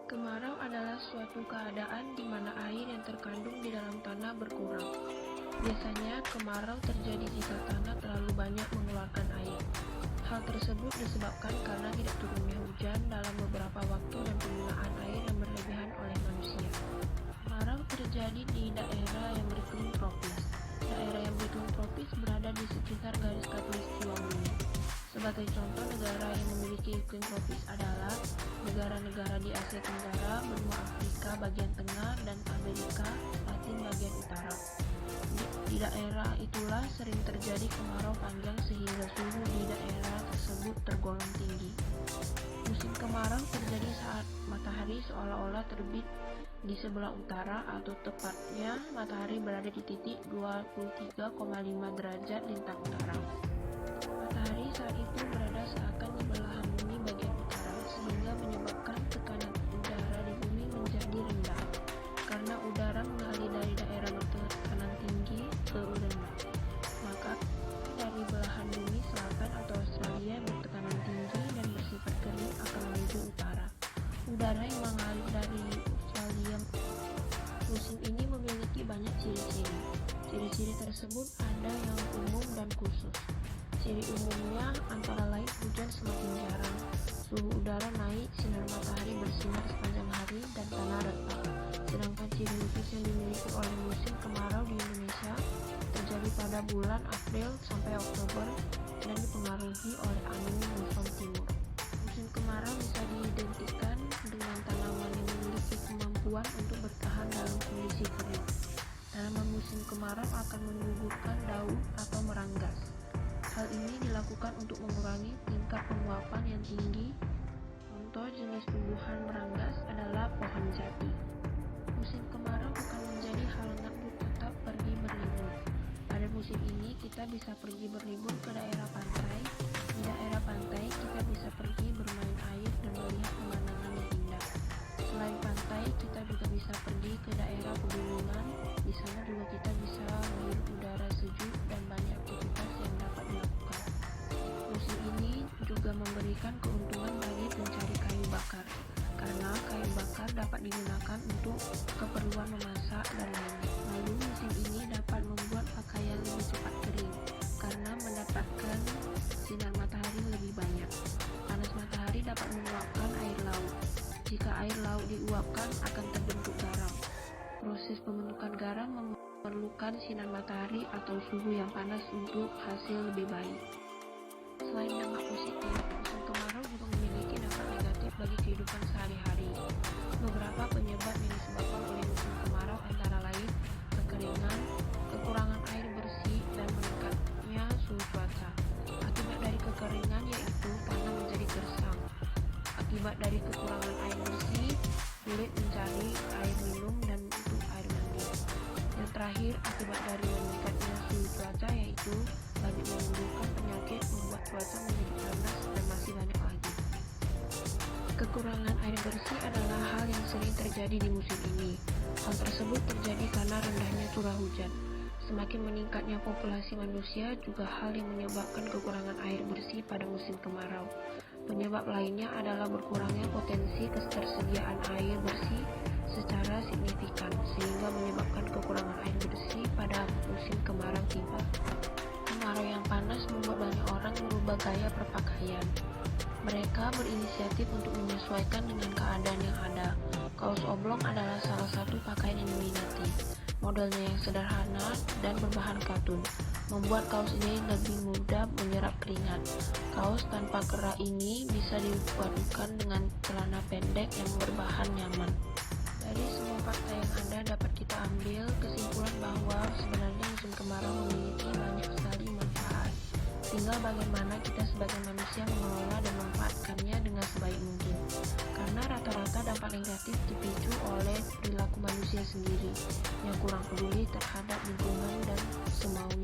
Kemarau adalah suatu keadaan di mana air yang terkandung di dalam tanah berkurang. Biasanya, kemarau terjadi jika tanah terlalu banyak mengeluarkan air. Hal tersebut disebabkan karena tidak turunnya hujan dalam beberapa waktu dan penggunaan air yang berlebihan oleh manusia. Kemarau terjadi di daerah yang beriklim tropis. Daerah yang beriklim tropis berada di sekitar garis khatulistiwa bumi. Sebagai contoh negara yang memiliki iklim tropis adalah negara-negara di Asia Tenggara, benua Afrika bagian tengah, dan Amerika Latin bagian utara. Di daerah itulah sering terjadi kemarau panjang sehingga suhu di daerah tersebut tergolong tinggi. Musim kemarau terjadi saat matahari seolah-olah terbit di sebelah utara, atau tepatnya matahari berada di titik 23,5 derajat lintang utara. Matahari saat itu berada seakan di belahan bumi bagian utara, sehingga menyebabkan tekanan udara di bumi menjadi rendah, karena udara mengalir dari daerah bertekanan tinggi ke rendah. Maka dari belahan bumi selatan atau Australia yang bertekanan tinggi dan bersifat kering akan menuju utara. Udara yang mengalir dari Australia musim ini memiliki banyak ciri-ciri. Ciri-ciri tersebut ada yang umum dan khusus. Ciri umumnya antara lain hujan semakin jarang, suhu udara naik, sinar matahari bersinar sepanjang hari, dan tanah retak. Sedangkan ciri khusus yang dimiliki oleh musim kemarau di Indonesia terjadi pada bulan April sampai Oktober dan dipengaruhi oleh angin muson timur. Musim kemarau bisa diidentikan dengan tanaman yang memiliki kemampuan untuk bertahan dalam kondisi kering. Tanaman musim kemarau akan menggugurkan daun atau meranggas. Hal ini dilakukan untuk mengurangi tingkat penguapan yang tinggi. Contoh jenis tumbuhan meranggas adalah pohon jati. Musim kemarau bukan menjadi halangan untuk tetap pergi berlibur. Pada musim ini kita bisa pergi berlibur ke daerah pantai. Di daerah pantai kita bisa pergi bermain air dan melihat pemandangan yang indah. Selain pantai, kita juga bisa pergi ke daerah pegunungan. Di sana juga kita bisa menghirup udara sejuk dan banyak aktivitas yang dapat dilakukan. Musim ini juga memberikan keuntungan bagi pencari kayu bakar, karena kayu bakar dapat digunakan untuk keperluan memasak dan lainnya. Lalu musim ini dapat membuat pakaian lebih cepat kering, karena mendapatkan sinar matahari lebih banyak. Panas matahari dapat menguapkan air laut. Jika air laut diuapkan akan terbentuk garam. Proses pembentukan garam memerlukan sinar matahari atau suhu yang panas untuk hasil lebih baik. Selain dampak positif, musim kemarau juga memiliki dampak negatif bagi kehidupan sehari-hari. Beberapa penyebab yang disebabkan oleh musim kemarau antara lain kekeringan, kekurangan air bersih, dan meningkatnya suhu cuaca. Akibat dari kekeringan yaitu tanah menjadi gersang. Akibat dari kekurangan air bersih, sulit mencari air minum dan untuk air mandi. Yang terakhir, akibat dari meningkatnya suhu cuaca yaitu banyak menimbulkan penyakit, membuat cuaca menjadi panas, dan masih banyak lagi. Kekurangan air bersih adalah hal yang sering terjadi di musim ini. Hal tersebut terjadi karena rendahnya curah hujan. Semakin meningkatnya populasi manusia juga hal yang menyebabkan kekurangan air bersih pada musim kemarau. Penyebab lainnya adalah berkurangnya potensi ketersediaan air bersih secara signifikan, sehingga menyebabkan kekurangan air bersih pada musim kemarau tiba. Kemarau yang panas membuat banyak orang merubah gaya berpakaian. Mereka berinisiatif untuk menyesuaikan dengan keadaan yang ada. Kaos oblong adalah salah satu pakaian yang diminati. Modelnya yang sederhana dan berbahan katun membuat kaos ini lebih mudah menyerap keringat. Kaos tanpa kerah ini bisa dipadukan dengan celana pendek yang berbahan nyaman. Dari semua fakta yang ada dapat kita ambil kesimpulan bahwa sebenarnya musim kemarau memiliki banyak sekali manfaat. Tinggal bagaimana kita sebagai manusia mengelola dan memanfaatkannya dengan sebaik mungkin. Karena rata-rata dampak negatif dipicu oleh perilaku manusia sendiri yang kurang peduli terhadap lingkungan dan semaunya